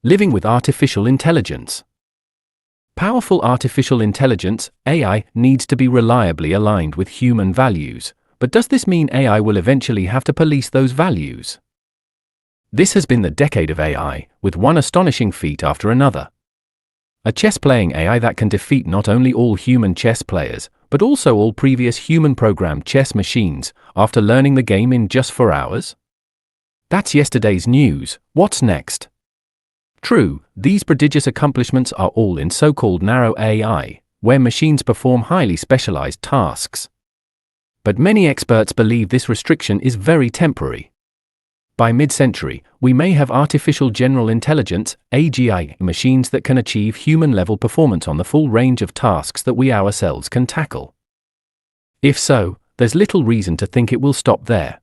Living with artificial intelligence. Powerful artificial intelligence, AI, needs to be reliably aligned with human values. But does this mean AI will eventually have to police those values? This has been the decade of AI, with one astonishing feat after another. A chess-playing AI that can defeat not only all human chess players, but also all previous human-programmed chess machines, after learning the game in just 4 hours? That's yesterday's news. What's next? True, these prodigious accomplishments are all in so-called narrow AI, where machines perform highly specialized tasks. But many experts believe this restriction is very temporary. By mid-century, we may have artificial general intelligence, AGI, machines that can achieve human-level performance on the full range of tasks that we ourselves can tackle. If so, there's little reason to think it will stop there.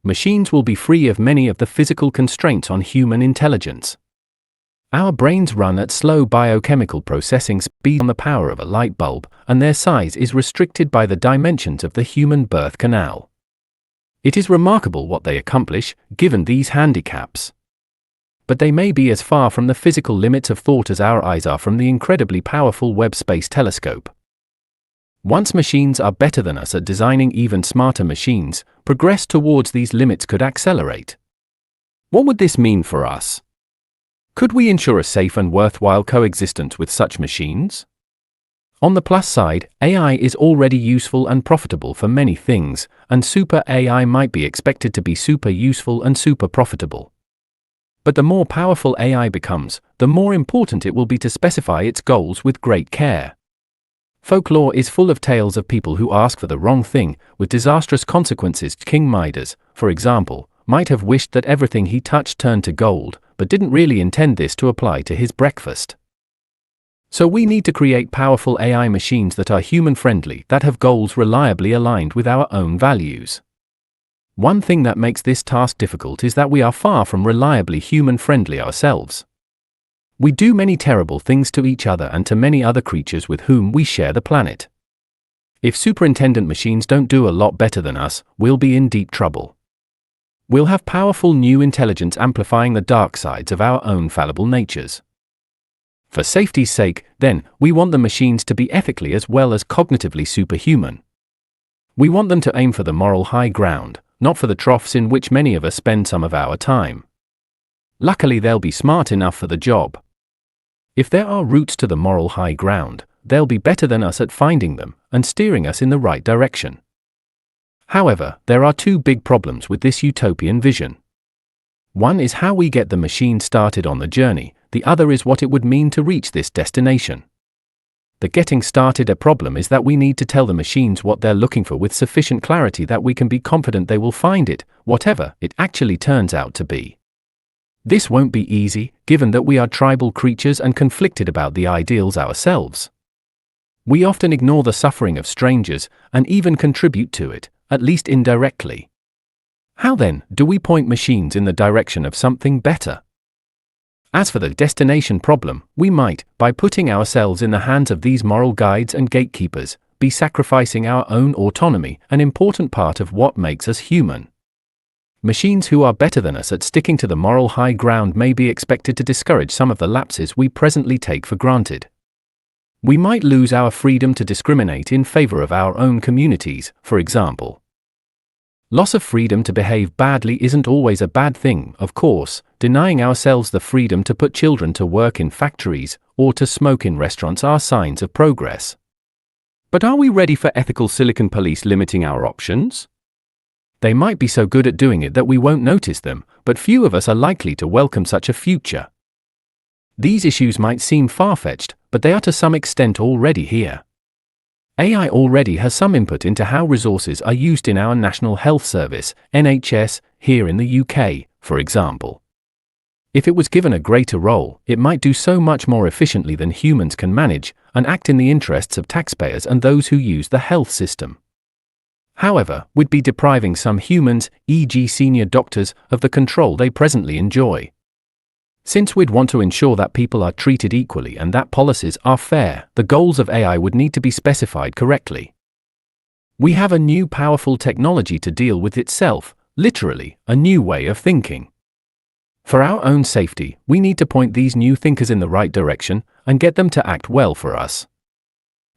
Machines will be free of many of the physical constraints on human intelligence. Our brains run at slow biochemical processing speed on the power of a light bulb, and their size is restricted by the dimensions of the human birth canal. It is remarkable what they accomplish, given these handicaps. But they may be as far from the physical limits of thought as our eyes are from the incredibly powerful Webb Space Telescope. Once machines are better than us at designing even smarter machines, progress towards these limits could accelerate. What would this mean for us? Could we ensure a safe and worthwhile coexistence with such machines? On the plus side, AI is already useful and profitable for many things, and super AI might be expected to be super useful and super profitable. But the more powerful AI becomes, the more important it will be to specify its goals with great care. Folklore is full of tales of people who ask for the wrong thing, with disastrous consequences. King Midas, for example, might have wished that everything he touched turned to gold, but didn't really intend this to apply to his breakfast. So we need to create powerful AI machines that are human-friendly, that have goals reliably aligned with our own values. One thing that makes this task difficult is that we are far from reliably human-friendly ourselves. We do many terrible things to each other and to many other creatures with whom we share the planet. If superintendent machines don't do a lot better than us, we'll be in deep trouble. We'll have powerful new intelligence amplifying the dark sides of our own fallible natures. For safety's sake, then, we want the machines to be ethically as well as cognitively superhuman. We want them to aim for the moral high ground, not for the troughs in which many of us spend some of our time. Luckily, they'll be smart enough for the job. If there are routes to the moral high ground, they'll be better than us at finding them and steering us in the right direction. However, there are two big problems with this utopian vision. One is how we get the machine started on the journey, the other is what it would mean to reach this destination. The getting started problem is that we need to tell the machines what they're looking for with sufficient clarity that we can be confident they will find it, whatever it actually turns out to be. This won't be easy, given that we are tribal creatures and conflicted about the ideals ourselves. We often ignore the suffering of strangers, and even contribute to it, at least indirectly. How then do we point machines in the direction of something better? As for the destination problem, we might, by putting ourselves in the hands of these moral guides and gatekeepers, be sacrificing our own autonomy, an important part of what makes us human. Machines who are better than us at sticking to the moral high ground may be expected to discourage some of the lapses we presently take for granted. We might lose our freedom to discriminate in favor of our own communities, for example. Loss of freedom to behave badly isn't always a bad thing, of course. Denying ourselves the freedom to put children to work in factories or to smoke in restaurants are signs of progress. But are we ready for ethical Silicon police limiting our options? They might be so good at doing it that we won't notice them, but few of us are likely to welcome such a future. These issues might seem far-fetched, but they are to some extent already here. AI already has some input into how resources are used in our National Health Service, NHS, here in the UK, for example. If it was given a greater role, it might do so much more efficiently than humans can manage, and act in the interests of taxpayers and those who use the health system. However, we'd be depriving some humans, e.g. senior doctors, of the control they presently enjoy. Since we'd want to ensure that people are treated equally and that policies are fair, the goals of AI would need to be specified correctly. We have a new powerful technology to deal with itself, literally, a new way of thinking. For our own safety, we need to point these new thinkers in the right direction and get them to act well for us.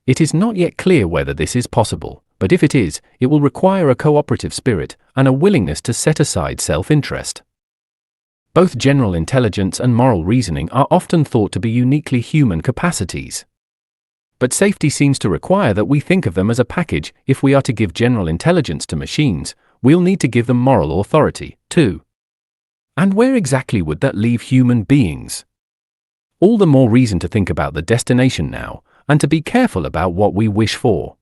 It is not yet clear whether this is possible, but if it is, it will require a cooperative spirit and a willingness to set aside self-interest. Both general intelligence and moral reasoning are often thought to be uniquely human capacities. But safety seems to require that we think of them as a package. If we are to give general intelligence to machines, we'll need to give them moral authority, too. And where exactly would that leave human beings? All the more reason to think about the destination now, and to be careful about what we wish for.